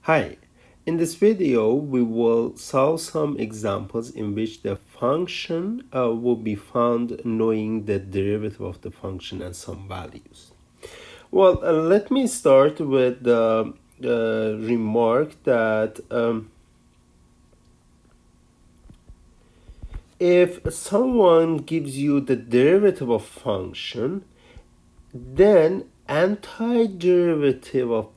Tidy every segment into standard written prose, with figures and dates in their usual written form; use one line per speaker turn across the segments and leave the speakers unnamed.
Hi, in this video we will solve some examples in which the function will be found knowing the derivative of the function and some values. Well, let me start with the remark that if someone gives you the derivative of function, then antiderivative of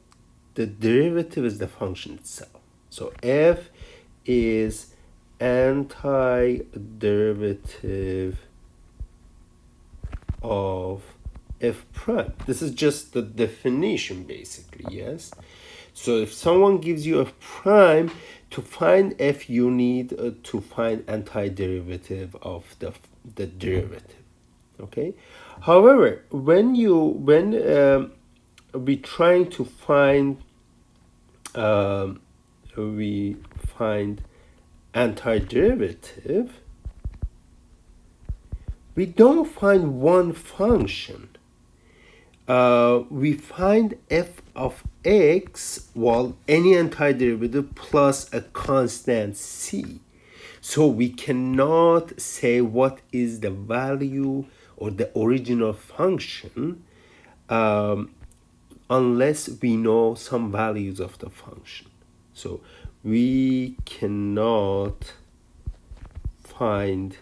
the derivative is the function itself. So f is antiderivative of f prime. This is just the definition basically, yes? So if someone gives you f prime, to find f you need to find antiderivative of the derivative, okay? However, when we trying to find antiderivative, we don't find one function. We find f of x, well, any antiderivative plus a constant c. So we cannot say what is the value or the original function unless we know some values of the function. So we cannot find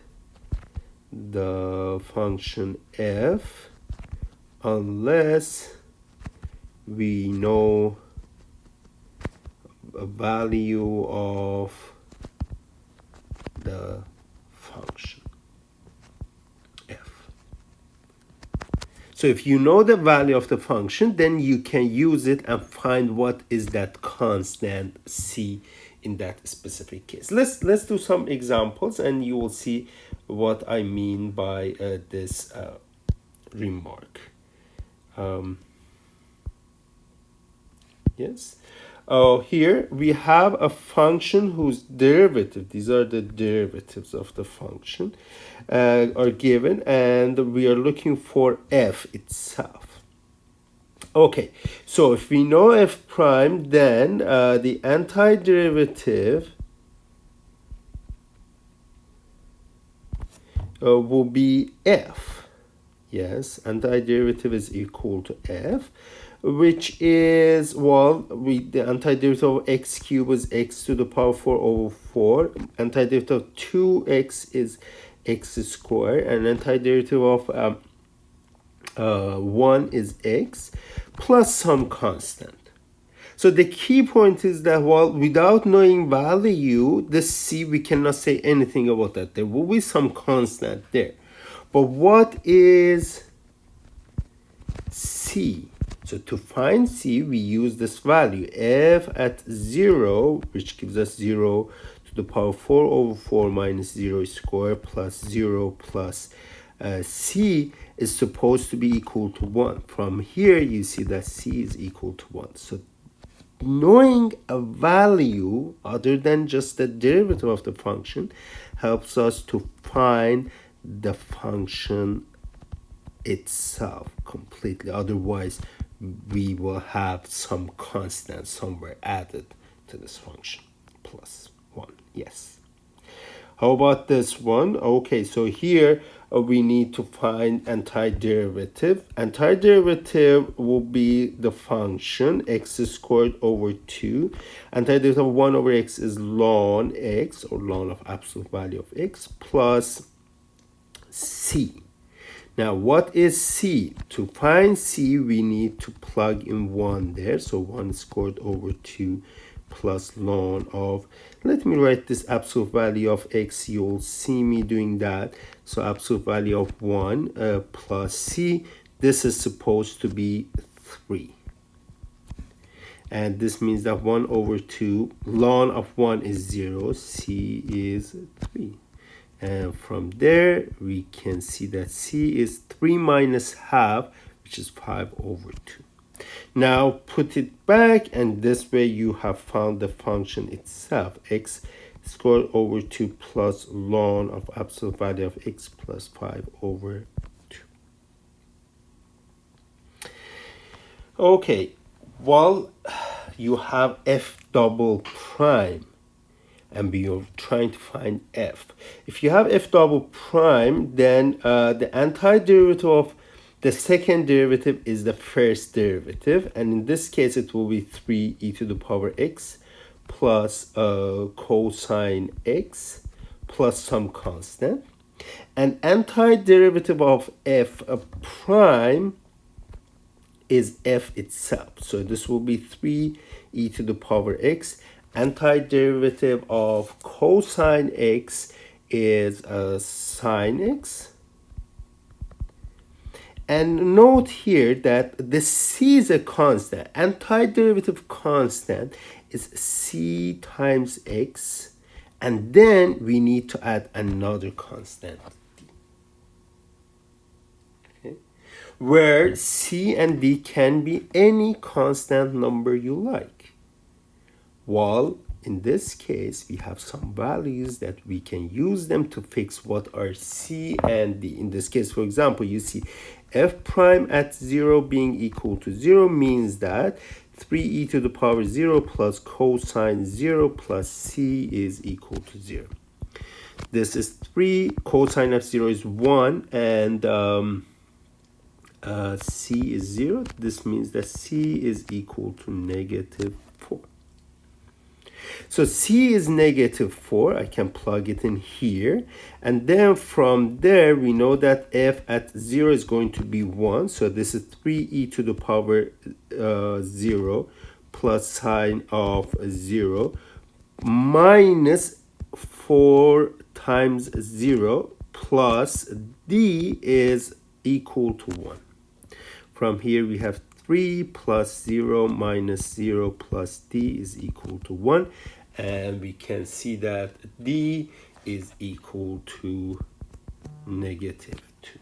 the function f unless we know a value of the function f. So if you know the value of the function, then you can use it and find what is that constant c in that specific case. Let's do some examples and you will see what I mean by this remark. Yes. Here we have a function whose derivative, these are the derivatives of the function, are given, and we are looking for f itself. Okay, so if we know f prime, then the antiderivative will be f. Yes, antiderivative is equal to f, which is, well, the antiderivative of x cubed is x to the power 4 over 4. Antiderivative of 2x is x squared, and antiderivative of 1 is x plus some constant. So the key point is that, well, without knowing value, the c, we cannot say anything about that. There will be some constant there. But what is c? So to find c, we use this value, f at 0, which gives us 0 to the power 4 over 4 minus 0 squared plus 0 plus c is supposed to be equal to 1. From here, you see that c is equal to 1. So knowing a value other than just the derivative of the function helps us to find the function itself completely. Otherwise, we will have some constant somewhere added to this function, plus 1. Yes. How about this one? Okay, so here we need to find antiderivative. Antiderivative will be the function x squared over 2. Antiderivative of 1 over x is ln x, or ln of absolute value of x, plus c. Now, what is c? To find c, we need to plug in 1 there. So 1 squared over 2 plus ln of, let me write this absolute value of x. You'll see me doing that. So absolute value of 1 plus c. This is supposed to be 3. And this means that 1 over 2, ln of 1 is 0. c is 3. And from there, we can see that c is 3 minus half, which is 5 over 2. Now, put it back, and this way you have found the function itself. X squared over 2 plus ln of absolute value of x plus 5 over 2. Okay, well, you have f double prime and you're trying to find f. If you have f double prime, then the antiderivative of the second derivative is the first derivative, and in this case it will be 3e to the power x plus cosine x plus some constant. And antiderivative of f prime is f itself. So this will be 3e to the power x. Antiderivative of cosine x is sine x. And note here that the c is a constant. Antiderivative constant is c times x. And then we need to add another constant, okay, where c and d can be any constant number you like. While in this case, we have some values that we can use them to fix what are c and d. In this case, for example, you see f prime at 0 being equal to 0 means that 3e to the power 0 plus cosine 0 plus c is equal to 0. This is 3, cosine of 0 is 1, and c is 0. This means that c is equal to negative 4. So c is negative 4. I can plug it in here. And then from there, we know that f at 0 is going to be 1. So this is 3e to the power 0 plus sine of 0 minus 4 times 0 plus d is equal to 1. From here, we have 3 plus 0 minus 0 plus d is equal to 1. And we can see that d is equal to negative 2.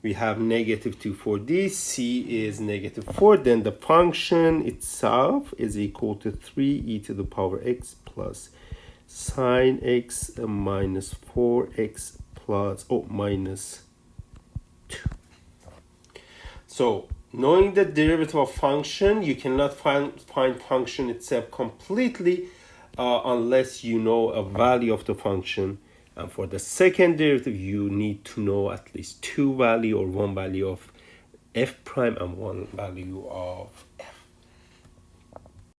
We have negative 2 for d, c is negative 4. Then the function itself is equal to 3e to the power x plus sine x minus 4x plus, minus 2. So, knowing the derivative of function, you cannot find function itself completely unless you know a value of the function. And for the second derivative, you need to know at least 2 value or 1 value of f prime and 1 value of